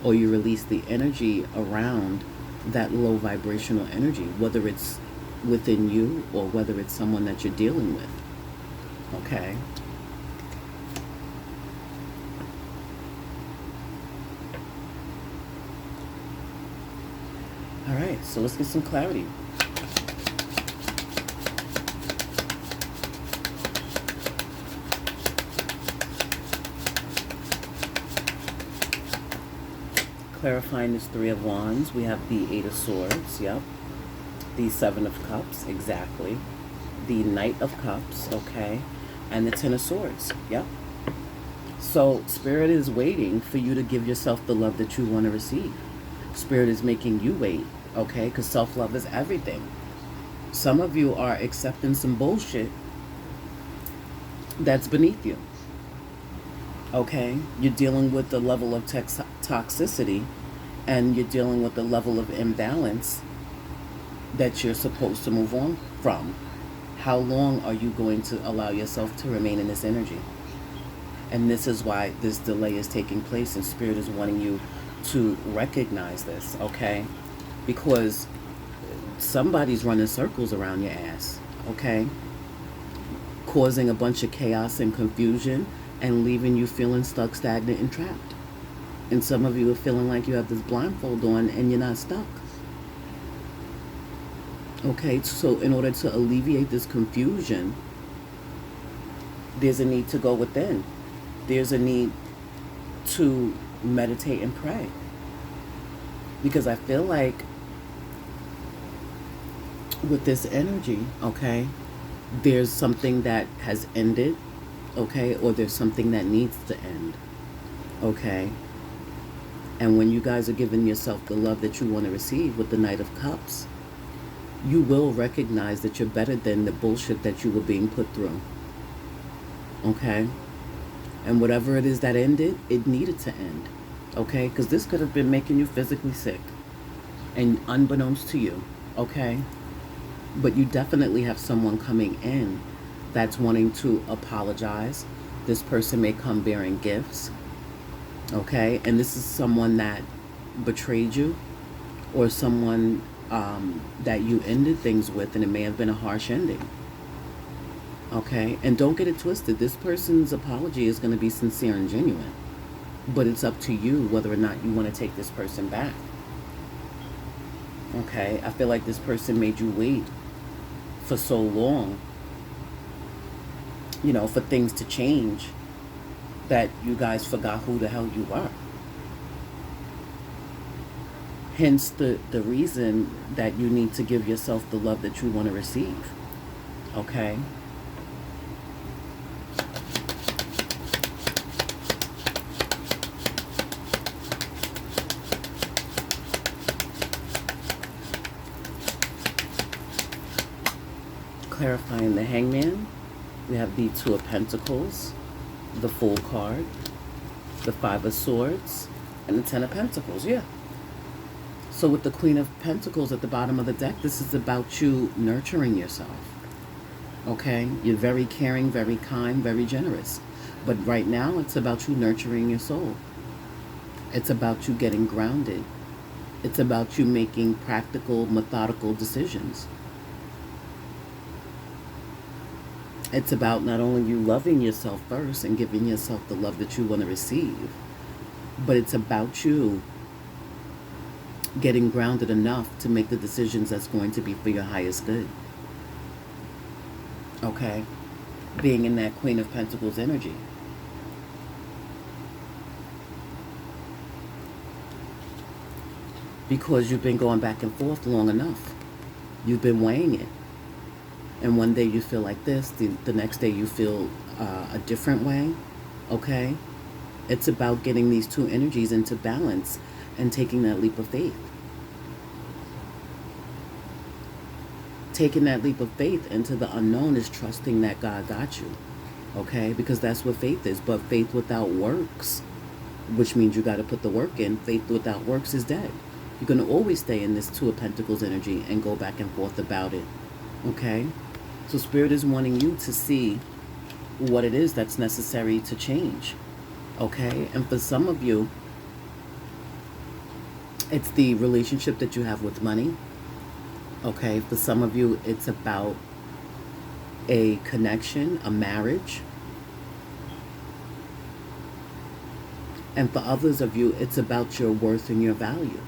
or you release the energy around that low vibrational energy, whether it's within you or whether it's someone that you're dealing with. Okay? All right, so let's get some clarity. Clarifying this Three of Wands, we have the Eight of Swords, yep. The Seven of Cups, exactly. The Knight of Cups, okay. And the Ten of Swords, yep. So Spirit is waiting for you to give yourself the love that you want to receive. Spirit is making you wait, okay, because self-love is everything. Some of you are accepting some bullshit that's beneath you. Okay, you're dealing with the level of toxicity, and you're dealing with the level of imbalance that you're supposed to move on from. How long are you going to allow yourself to remain in this energy? And this is why this delay is taking place, and Spirit is wanting you to recognize this, okay? Because somebody's running circles around your ass, okay? Causing a bunch of chaos and confusion and leaving you feeling stuck, stagnant, and trapped. And some of you are feeling like you have this blindfold on and you're not stuck. Okay, so in order to alleviate this confusion, there's a need to go within. There's a need to meditate and pray. Because I feel like with this energy, okay, there's something that has ended, okay, or there's something that needs to end, okay? And when you guys are giving yourself the love that you want to receive with the Knight of Cups, you will recognize that you're better than the bullshit that you were being put through, okay? And whatever it is that ended, it needed to end, okay? Because this could have been making you physically sick, and unbeknownst to you, okay? But you definitely have someone coming in that's wanting to apologize. This person may come bearing gifts, okay? And this is someone that betrayed you, or someone that you ended things with, and it may have been a harsh ending, okay? And don't get it twisted. This person's apology is going to be sincere and genuine, but it's up to you whether or not you want to take this person back, okay? I feel like this person made you wait for so long, you know, for things to change, that you guys forgot who the hell you were. Hence the reason that you need to give yourself the love that you want to receive, okay? Clarifying the Hangman, we have the Two of Pentacles, the Fool card, the Five of Swords, and the Ten of Pentacles, yeah. So with the Queen of Pentacles at the bottom of the deck, this is about you nurturing yourself, okay? You're very caring, very kind, very generous. But right now, it's about you nurturing your soul. It's about you getting grounded. It's about you making practical, methodical decisions. It's about not only you loving yourself first and giving yourself the love that you want to receive, but it's about you getting grounded enough to make the decisions that's going to be for your highest good. Okay? Being in that Queen of Pentacles energy. Because you've been going back and forth long enough. You've been weighing it. And one day you feel like this, the next day you feel a different way, okay? It's about getting these two energies into balance and taking that leap of faith. Taking that leap of faith into the unknown is trusting that God got you, okay? Because that's what faith is. But faith without works, which means you got to put the work in, faith without works is dead. You're going to always stay in this Two of Pentacles energy and go back and forth about it, okay? So Spirit is wanting you to see what it is that's necessary to change, okay? And for some of you, It's the relationship that you have with money. Okay, for some of you, it's about a connection, a marriage. And for others of you, it's about your worth and your value.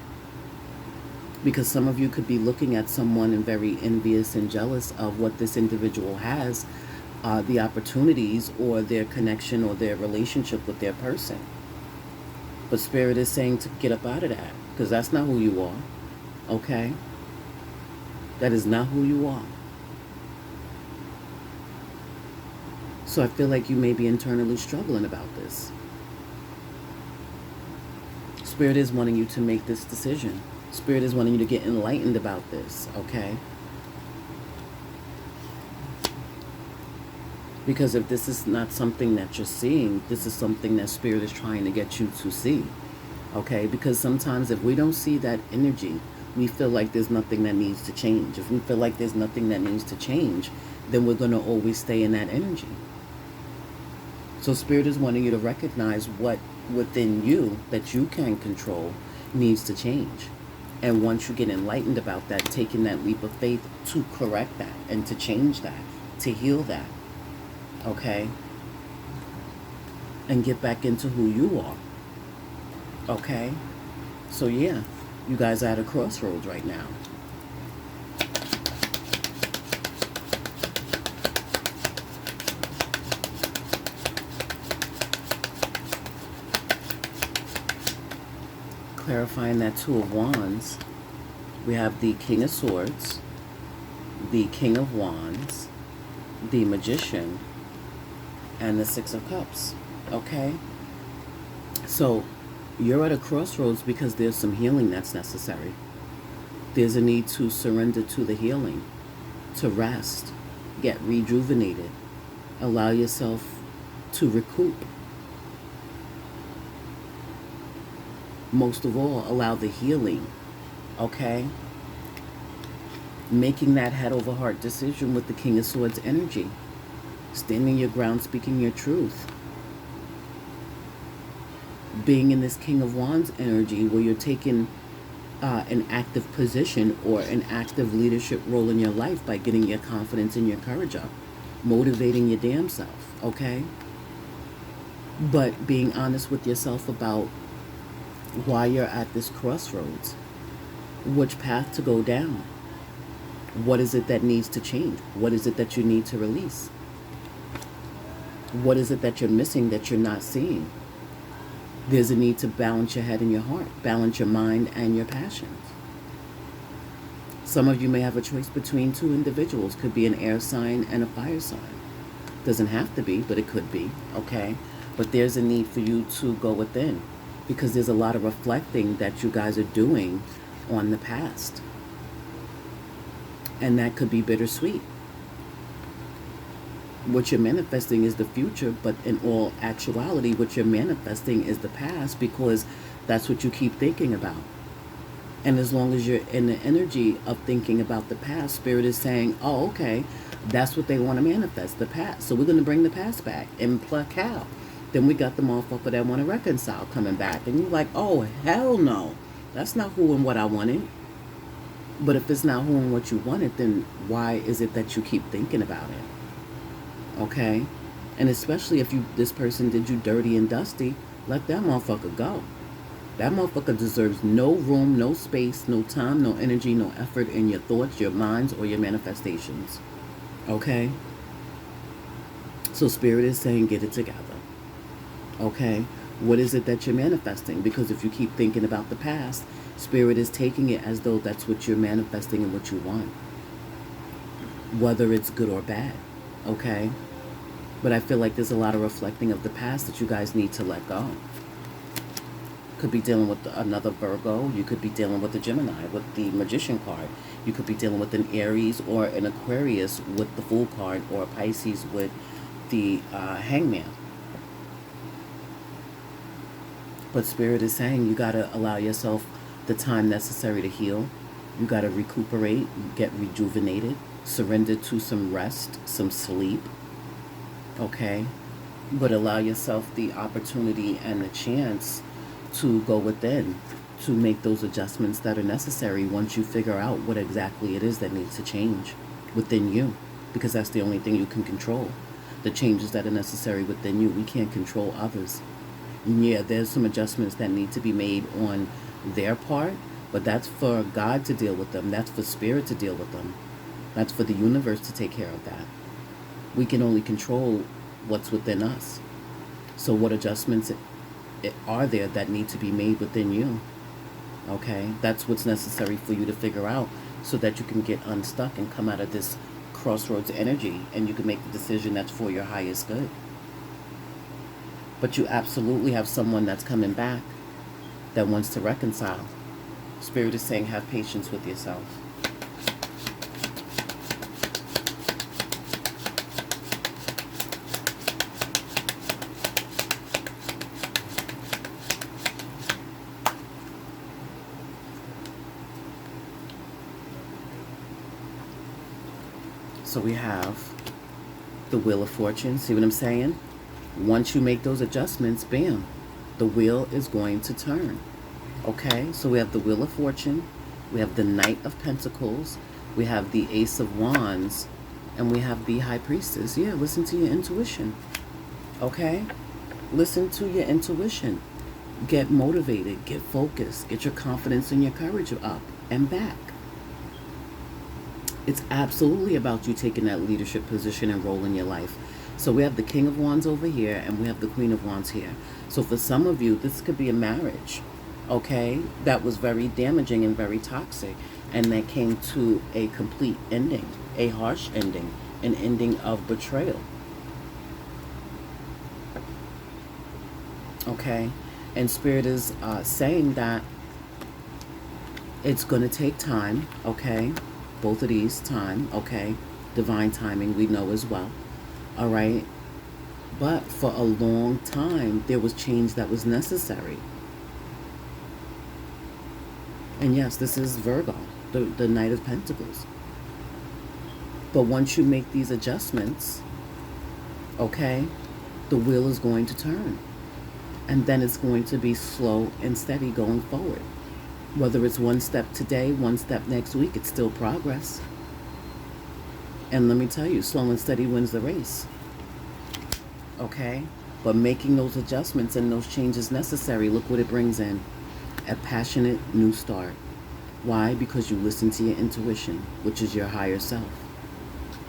Because some of you could be looking at someone and very envious and jealous of what this individual has, the opportunities or their connection or their relationship with their person. But Spirit is saying to get up out of that, because that's not who you are. Okay? That is not who you are. So I feel like you may be internally struggling about this. Spirit is wanting you to make this decision. Spirit is wanting you to get enlightened about this, okay? Because if this is not something that you're seeing, this is something that Spirit is trying to get you to see, okay? Because sometimes if we don't see that energy, we feel like there's nothing that needs to change. If we feel like there's nothing that needs to change, then we're going to always stay in that energy. So Spirit is wanting you to recognize what within you that you can control needs to change. And once you get enlightened about that, taking that leap of faith to correct that and to change that, to heal that, okay? And get back into who you are, okay? So yeah, you guys are at a crossroads right now. Clarifying that Two of Wands, we have the King of Swords, the King of Wands, the Magician, and the Six of Cups, okay? So you're at a crossroads because there's some healing that's necessary. There's a need to surrender to the healing, to rest, get rejuvenated, allow yourself to recoup. Most of all, allow the healing, okay? Making that head over heart decision with the King of Swords energy. Standing your ground, speaking your truth. Being in this King of Wands energy where you're taking an active position or an active leadership role in your life by getting your confidence and your courage up. Motivating your damn self, okay? But being honest with yourself about why you're at this crossroads, which path to go down, what is it that needs to change, what is it that you need to release, what is it that you're missing that you're not seeing. There's a need to balance your head and your heart, balance your mind and your passions. Some of you may have a choice between two individuals, could be an air sign and a fire sign. Doesn't have to be, but it could be, okay? But there's a need for you to go within, because there's a lot of reflecting that you guys are doing on the past. And that could be bittersweet. What you're manifesting is the future, but in all actuality, what you're manifesting is the past, because that's what you keep thinking about. And as long as you're in the energy of thinking about the past, Spirit is saying, oh, okay, that's what they want to manifest, the past. So we're going to bring the past back and pluck out. Then we got the motherfucker that want to reconcile coming back. And you're like, oh, hell no. That's not who and what I wanted. But if it's not who and what you wanted, then why is it that you keep thinking about it? Okay? And especially if this person did you dirty and dusty, let that motherfucker go. That motherfucker deserves no room, no space, no time, no energy, no effort in your thoughts, your minds, or your manifestations. Okay? So Spirit is saying, get it together. Okay? What is it that you're manifesting? Because if you keep thinking about the past, Spirit is taking it as though that's what you're manifesting and what you want. Whether it's good or bad. Okay? But I feel like there's a lot of reflecting of the past that you guys need to let go. Could be dealing with another Virgo. You could be dealing with a Gemini with the Magician card. You could be dealing with an Aries or an Aquarius with the Fool card, or a Pisces with the Hangman. But Spirit is saying you got to allow yourself the time necessary to heal. You got to recuperate, get rejuvenated, surrender to some rest, some sleep. Okay? But allow yourself the opportunity and the chance to go within, to make those adjustments that are necessary once you figure out what exactly it is that needs to change within you, because that's the only thing you can control. The changes that are necessary within you. We can't control others. And yeah, there's some adjustments that need to be made on their part, but that's for God to deal with them. That's for spirit to deal with them. That's for the universe to take care of that. We can only control what's within us. So what adjustments are there that need to be made within you? Okay, that's what's necessary for you to figure out, so that you can get unstuck and come out of this crossroads energy, and you can make the decision that's for your highest good. But you absolutely have someone that's coming back that wants to reconcile. Spirit is saying, have patience with yourself. So we have the Wheel of Fortune. See what I'm saying? Once you make those adjustments, bam, the wheel is going to turn. Okay, so we have the Wheel of Fortune, we have the Knight of Pentacles, we have the Ace of Wands, and we have the High Priestess. Yeah, listen to your intuition. Okay? Listen to your intuition. Get motivated, get focused, get your confidence and your courage up and back. It's absolutely about you taking that leadership position and role in your life. So we have the King of Wands over here, and we have the Queen of Wands here. So for some of you, this could be a marriage, okay, that was very damaging and very toxic, and that came to a complete ending, a harsh ending, an ending of betrayal. Okay, and Spirit is saying that it's going to take time, okay, both of these, time, okay, divine timing, we know as well. All right, but for a long time there was change that was necessary. And yes, this is Virgo, the Knight of Pentacles. But once you make these adjustments, okay, the wheel is going to turn, and then it's going to be slow and steady going forward. Whether it's one step today, one step next week, it's still progress. And let me tell you, slow and steady wins the race. Okay? But making those adjustments and those changes necessary, look what it brings in. A passionate new start. Why? Because you listen to your intuition, which is your higher self.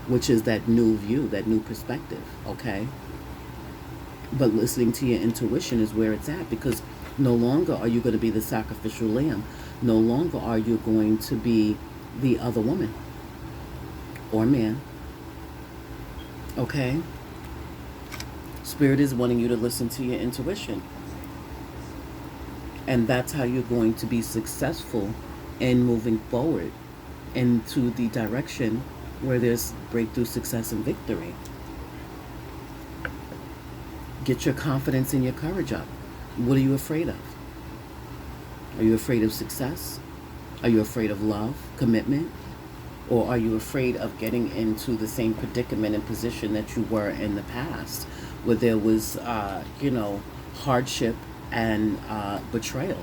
Which is that new view, that new perspective. Okay? But listening to your intuition is where it's at, because no longer are you going to be the sacrificial lamb. No longer are you going to be the other woman or man. Okay? Spirit is wanting you to listen to your intuition. And that's how you're going to be successful in moving forward into the direction where there's breakthrough, success, and victory. Get your confidence and your courage up. What are you afraid of? Are you afraid of success? Are you afraid of love, commitment? Or are you afraid of getting into the same predicament and position that you were in the past, where there was, hardship and betrayal?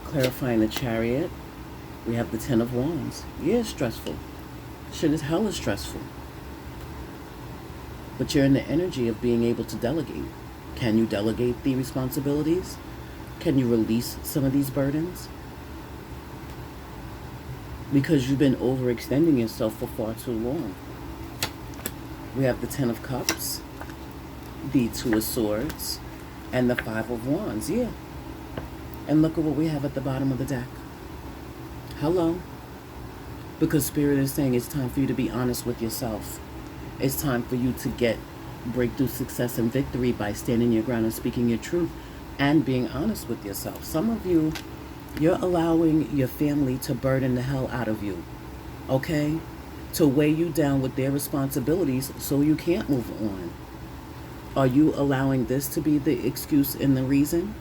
Clarifying the Chariot, we have the Ten of Wands. Yeah, it's stressful. Shit is hella stressful. But you're in the energy of being able to delegate. Can you delegate the responsibilities? Can you release some of these burdens? Because you've been overextending yourself for far too long. We have the Ten of Cups, the Two of Swords, and the Five of Wands. Yeah. And look at what we have at the bottom of the deck. Hello. Because Spirit is saying it's time for you to be honest with yourself. It's time for you to get breakthrough, success, and victory by standing your ground and speaking your truth and being honest with yourself. Some of you, you're allowing your family to burden the hell out of you. Okay? To weigh you down with their responsibilities so you can't move on. Are you allowing this to be the excuse and the reason?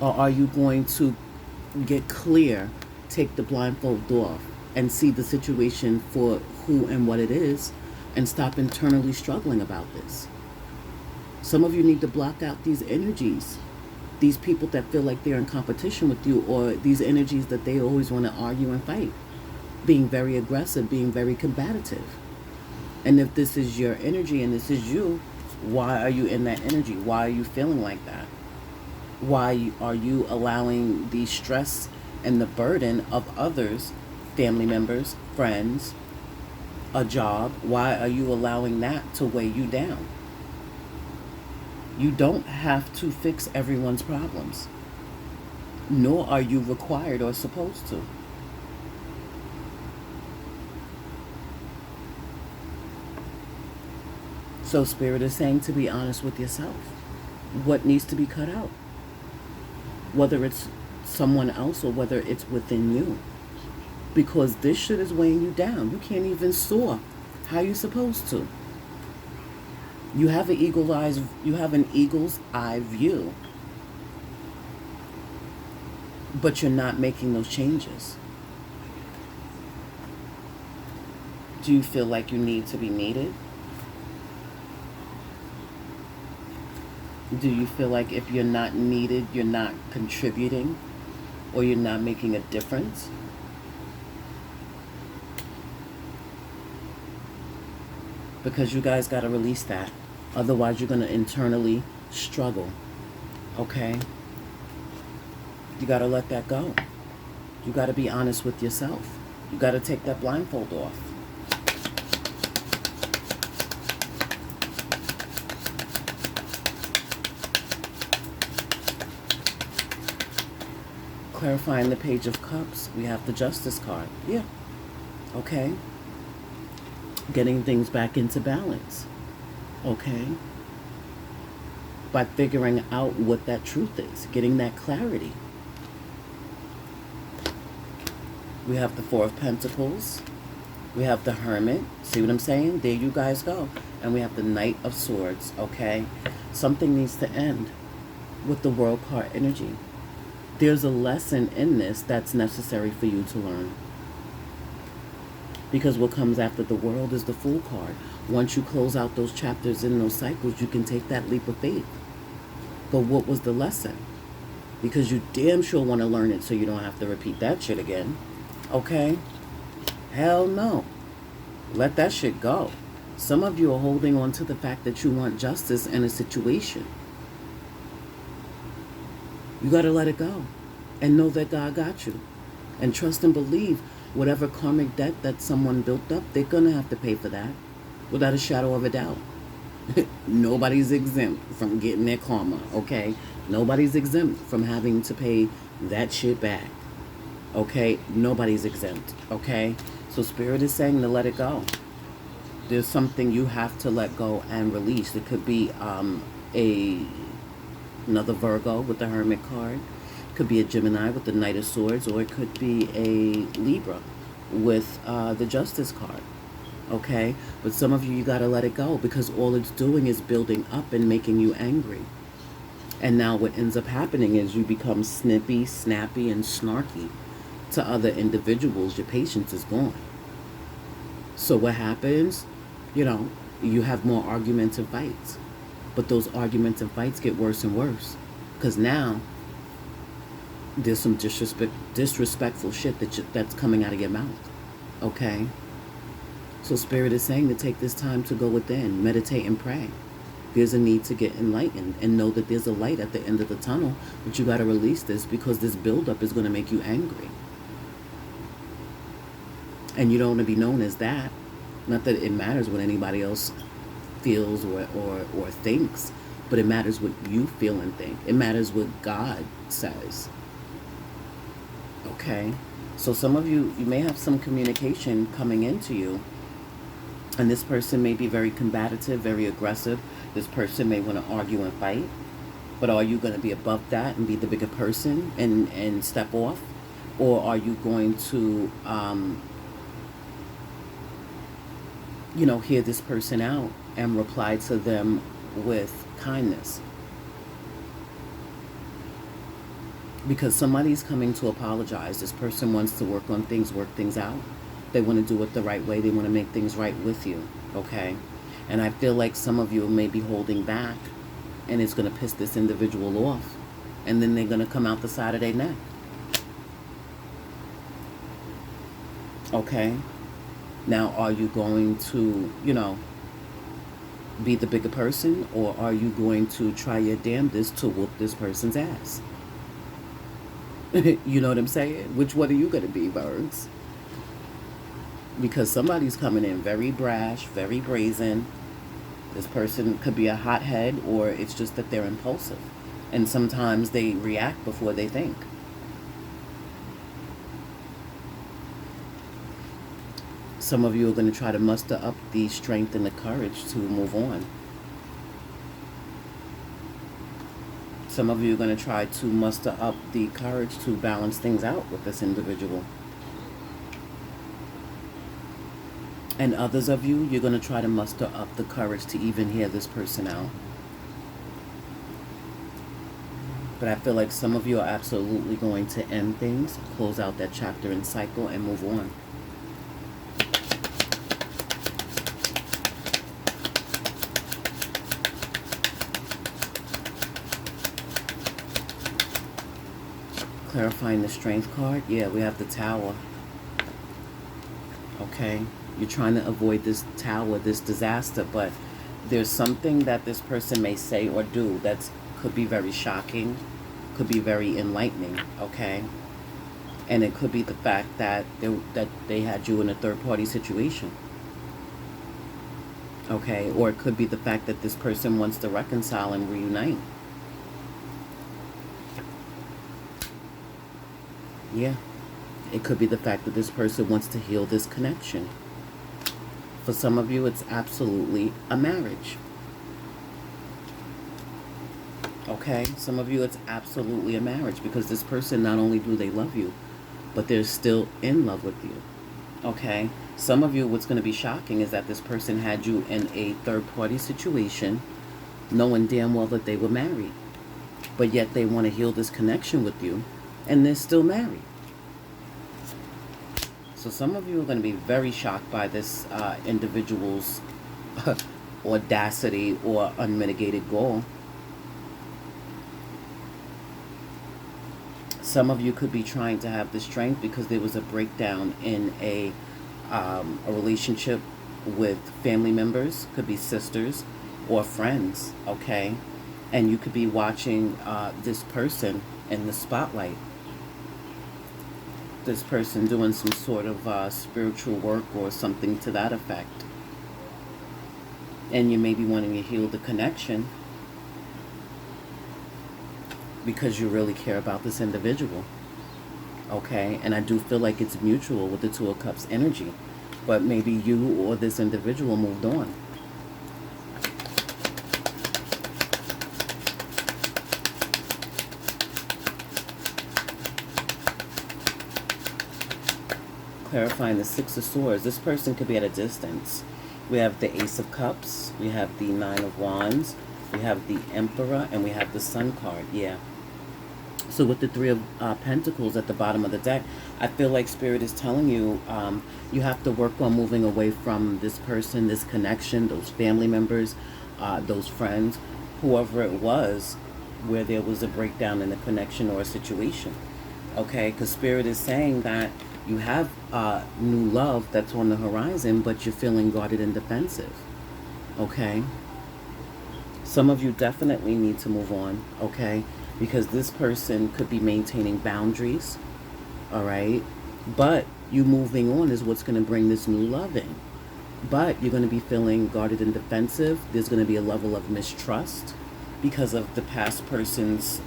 Or are you going to get clear, take the blindfold off, and see the situation for who and what it is, and stop internally struggling about this? Some of you need to block out these energies, these people that feel like they're in competition with you, or these energies that they always want to argue and fight, being very aggressive, being very combative. And if this is your energy and this is you, why are you in that energy? Why are you feeling like that? Why are you allowing the stress and the burden of others, family members, friends, a job? Why are you allowing that to weigh you down? You don't have to fix everyone's problems, nor are you required or supposed to. So Spirit is saying to be honest with yourself. What needs to be cut out? Whether it's someone else or whether it's within you. Because this shit is weighing you down. You can't even soar how you supposed to. You have an eagle's eye view. But you're not making those changes. Do you feel like you need to be needed? Do you feel like if you're not needed, you're not contributing, or you're not making a difference? Because you guys got to release that. Otherwise, you're going to internally struggle. Okay? You got to let that go. You got to be honest with yourself. You got to take that blindfold off. Clarifying the Page of Cups, we have the Justice card. Yeah. Okay. Getting things back into balance. Okay. By figuring out what that truth is. Getting that clarity. We have the Four of Pentacles. We have the Hermit. See what I'm saying? There you guys go. And we have the Knight of Swords. Okay. Something needs to end with the World card energy. There's a lesson in this that's necessary for you to learn. Because what comes after the World is the Fool card. Once you close out those chapters in those cycles, you can take that leap of faith. But what was the lesson? Because you damn sure want to learn it so you don't have to repeat that shit again. Okay? Hell no. Let that shit go. Some of you are holding on to the fact that you want justice in a situation. You got to let it go and know that God got you. And trust and believe whatever karmic debt that someone built up, they're going to have to pay for that without a shadow of a doubt. Nobody's exempt from getting their karma, okay? Nobody's exempt from having to pay that shit back, okay? Nobody's exempt, okay? So Spirit is saying to let it go. There's something you have to let go and release. It could be another Virgo with the Hermit card. It could be a Gemini with the Knight of Swords, or it could be a Libra with the Justice card. Okay? But some of you got to let it go, because all it's doing is building up and making you angry. And now what ends up happening is you become snippy, snappy, and snarky to other individuals. Your patience is gone. So what happens? You know, you have more arguments and fights. But those arguments and fights get worse and worse. Because now, there's some disrespectful shit that's coming out of your mouth. Okay? So Spirit is saying to take this time to go within, meditate and pray. There's a need to get enlightened and know that there's a light at the end of the tunnel, but you got to release this, because this buildup is going to make you angry. And you don't want to be known as that. Not that it matters what anybody else feels or thinks, but it matters what you feel and think. It matters what God says. Okay? So some of you may have some communication coming into you, and this person may be very combative, very aggressive. This person may want to argue and fight. But are you going to be above that and be the bigger person and step off? Or are you going to, hear this person out and reply to them with kindness? Because somebody's coming to apologize. This person wants to work on things, work things out. They want to do it the right way. They want to make things right with you, okay? And I feel like some of you may be holding back, and it's going to piss this individual off. And then they're going to come out the side of their neck. Okay? Now, are you going to, be the bigger person, or are you going to try your damnedest to whoop this person's ass? You know what I'm saying? Which one are you going to be, birds? Because somebody's coming in very brash, very brazen. This person could be a hothead, or it's just that they're impulsive. And sometimes they react before they think. Some of you are going to try to muster up the strength and the courage to move on. Some of you are going to try to muster up the courage to balance things out with this individual. And others of you, you're going to try to muster up the courage to even hear this person out. But I feel like some of you are absolutely going to end things, close out that chapter and cycle, and move on. Clarifying the strength card. Yeah, we have the Tower. Okay. You're trying to avoid this tower, this disaster, but there's something that this person may say or do that could be very shocking, could be very enlightening, okay? And it could be the fact that they had you in a third-party situation, okay? Or it could be the fact that this person wants to reconcile and reunite. Yeah. It could be the fact that this person wants to heal this connection. For some of you, it's absolutely a marriage. Okay? Some of you, it's absolutely a marriage, because this person, not only do they love you, but they're still in love with you. Okay? Some of you, what's going to be shocking is that this person had you in a third-party situation, knowing damn well that they were married. But yet they want to heal this connection with you, and they're still married. So some of you are going to be very shocked by this individual's audacity or unmitigated goal. Some of you could be trying to have the strength because there was a breakdown in a relationship with family members, could be sisters or friends, okay? And you could be watching this person in the spotlight. This person doing some sort of spiritual work or something to that effect. And you may be wanting to heal the connection because you really care about this individual. Okay? And I do feel like it's mutual with the Two of Cups energy. But maybe you or this individual moved on. Clarifying the Six of Swords. This person could be at a distance. We have the Ace of Cups. We have the Nine of Wands. We have the Emperor. And we have the Sun card. Yeah. So with the Three of Pentacles at the bottom of the deck, I feel like Spirit is telling you you have to work on moving away from this person, this connection, those family members, those friends, whoever it was, where there was a breakdown in the connection or a situation. Okay? Because Spirit is saying that you have new love that's on the horizon, but you're feeling guarded and defensive. Okay? Some of you definitely need to move on, okay? Because this person could be maintaining boundaries, all right? But you moving on is what's going to bring this new love in. But you're going to be feeling guarded and defensive. There's going to be a level of mistrust because of the past person's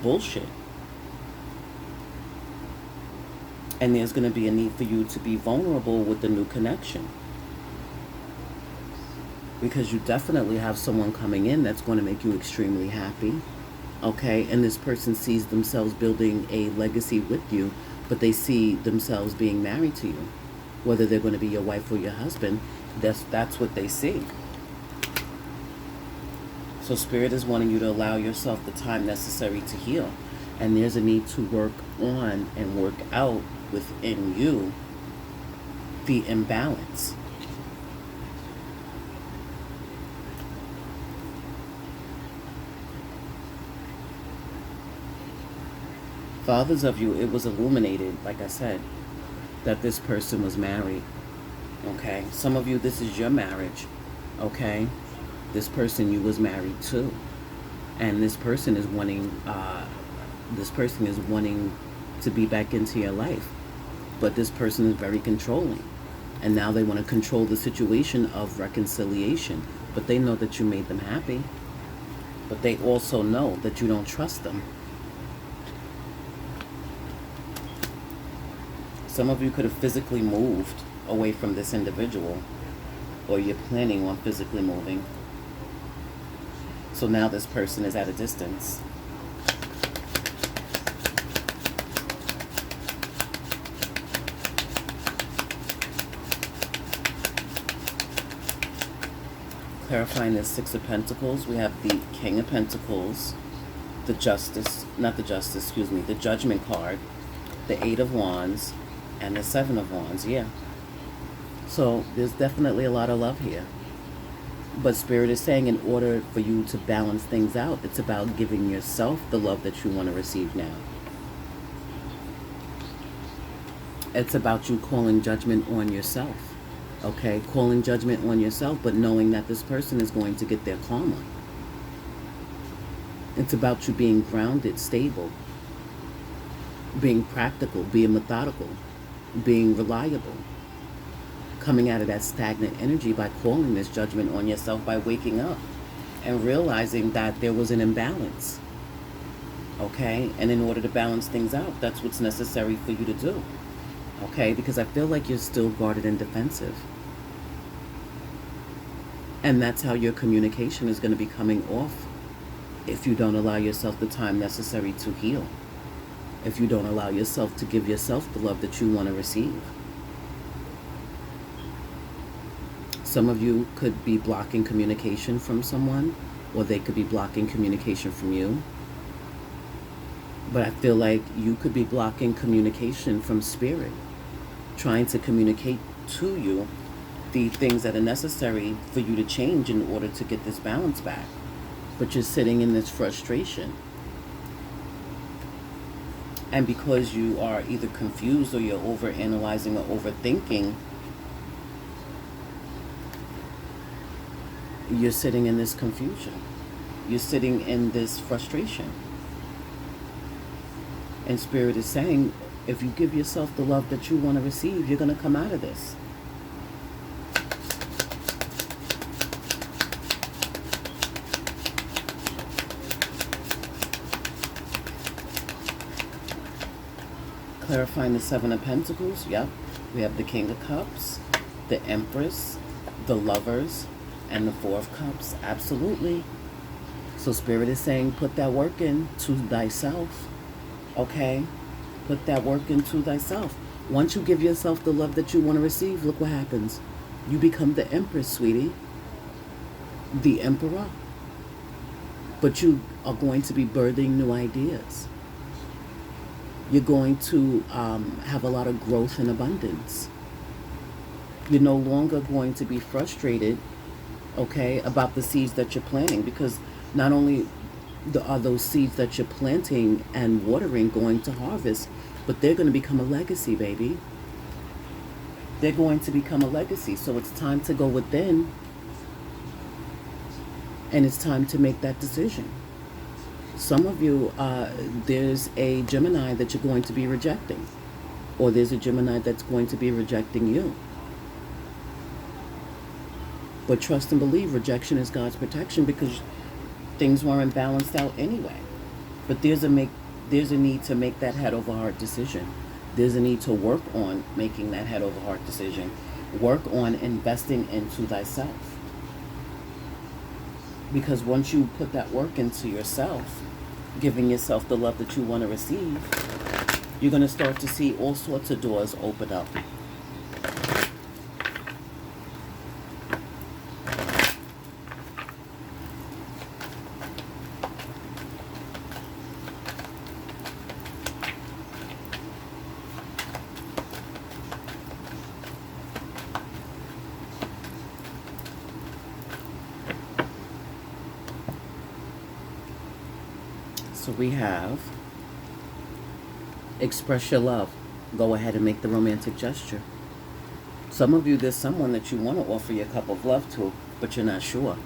bullshit. And there's going to be a need for you to be vulnerable with the new connection. Because you definitely have someone coming in that's going to make you extremely happy. Okay? And this person sees themselves building a legacy with you, but they see themselves being married to you. Whether they're going to be your wife or your husband, that's what they see. So Spirit is wanting you to allow yourself the time necessary to heal. And there's a need to work on and work out within you the imbalance. For others of you, it was illuminated, like I said, that this person was married. Okay? Some of you, this is your marriage. Okay? This person you was married to. And this person is wanting to be back into your life. But this person is very controlling. And now they want to control the situation of reconciliation. But they know that you made them happy. But they also know that you don't trust them. Some of you could have physically moved away from this individual, or you're planning on physically moving. So now this person is at a distance. Clarifying the Six of Pentacles, we have the King of Pentacles, the Judgment card, the Eight of Wands, and the Seven of Wands. Yeah. So there's definitely a lot of love here. But Spirit is saying in order for you to balance things out, it's about giving yourself the love that you want to receive now. It's about you calling judgment on yourself. Okay? Calling judgment on yourself, but knowing that this person is going to get their karma. It's about you being grounded, stable, being practical, being methodical, being reliable, coming out of that stagnant energy by calling this judgment on yourself, by waking up and realizing that there was an imbalance. Okay? And in order to balance things out, that's what's necessary for you to do. Okay? Because I feel like you're still guarded and defensive. And that's how your communication is going to be coming off if you don't allow yourself the time necessary to heal. If you don't allow yourself to give yourself the love that you want to receive. Some of you could be blocking communication from someone, or they could be blocking communication from you. But I feel like you could be blocking communication from Spirit, trying to communicate to you the things that are necessary for you to change in order to get this balance back. But you're sitting in this frustration. And because you are either confused or you're overanalyzing or overthinking, you're sitting in this confusion. You're sitting in this frustration. And Spirit is saying, if you give yourself the love that you want to receive, you're going to come out of this. Clarifying the Seven of Pentacles. Yep. We have the King of Cups, the Empress, the Lovers, and the Four of Cups. Absolutely. So Spirit is saying, put that work in to thyself. Okay? Put that work into thyself. Once you give yourself the love that you want to receive, look what happens. You become the Empress, sweetie. The Emperor. But you are going to be birthing new ideas. You're going to have a lot of growth and abundance. You're no longer going to be frustrated, okay, about the seeds that you're planting, because not only are those seeds that you're planting and watering going to harvest, but they're going to become a legacy, baby. They're going to become a legacy. So it's time to go within, and it's time to make that decision. Some of you, there's a Gemini that you're going to be rejecting, or there's a Gemini that's going to be rejecting you. But trust and believe, rejection is God's protection, because things weren't balanced out anyway. But there's a need to make that head over heart decision. There's a need to work on making that head over heart decision. Work on investing into thyself. Because once you put that work into yourself, giving yourself the love that you want to receive, you're going to start to see all sorts of doors open up. So we have express your love. Go ahead and make the romantic gesture. Some of you, there's someone that you want to offer your cup of love to, but you're not sure.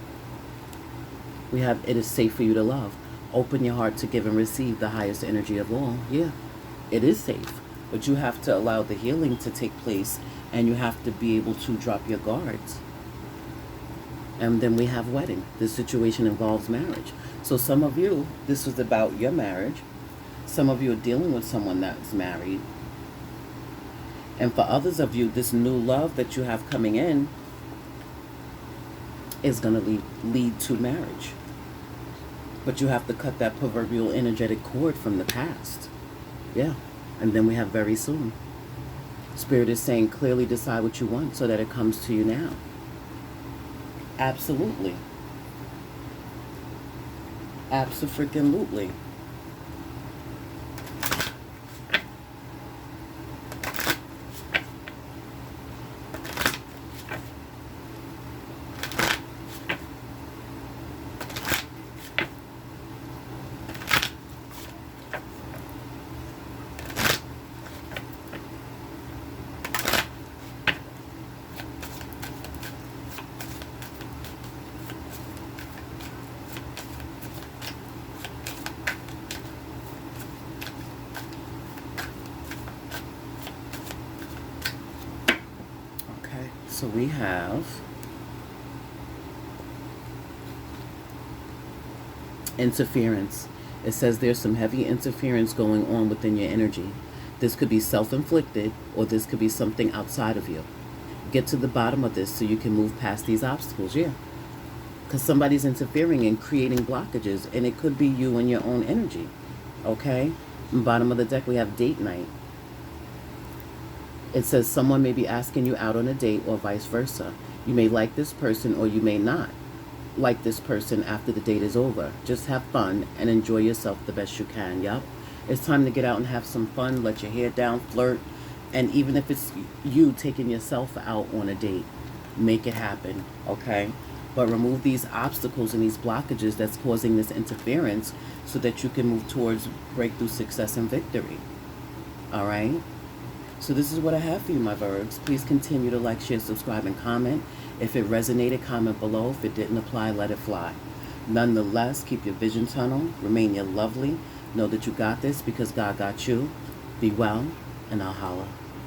We have, it is safe for you to love. Open your heart to give and receive the highest energy of all. Yeah, it is safe. But you have to allow the healing to take place, and you have to be able to drop your guards. And then we have wedding. This situation involves marriage. So some of you, this was about your marriage. Some of you are dealing with someone that's married. And for others of you, this new love that you have coming in is going to lead to marriage. But you have to cut that proverbial energetic cord from the past. Yeah. And then we have very soon. Spirit is saying clearly decide what you want so that it comes to you now. Absolutely. Abso-freaking-lutely. So we have interference. It says there's some heavy interference going on within your energy. This could be self-inflicted, or this could be something outside of you. Get to the bottom of this so you can move past these obstacles. Yeah, because somebody's interfering and creating blockages, and it could be you and your own energy. Okay, bottom of the deck we have date night. It says someone may be asking you out on a date, or vice versa. You may like this person, or you may not like this person after the date is over. Just have fun and enjoy yourself the best you can. Yup. It's time to get out and have some fun. Let your hair down, flirt. And even if it's you taking yourself out on a date, make it happen. Okay? But remove these obstacles and these blockages that's causing this interference so that you can move towards breakthrough, success, and victory. All right? So this is what I have for you, my Virgs. Please continue to like, share, subscribe, and comment. If it resonated, comment below. If it didn't apply, let it fly. Nonetheless, keep your vision tunnel. Remain your lovely. Know that you got this because God got you. Be well, and I'll holla.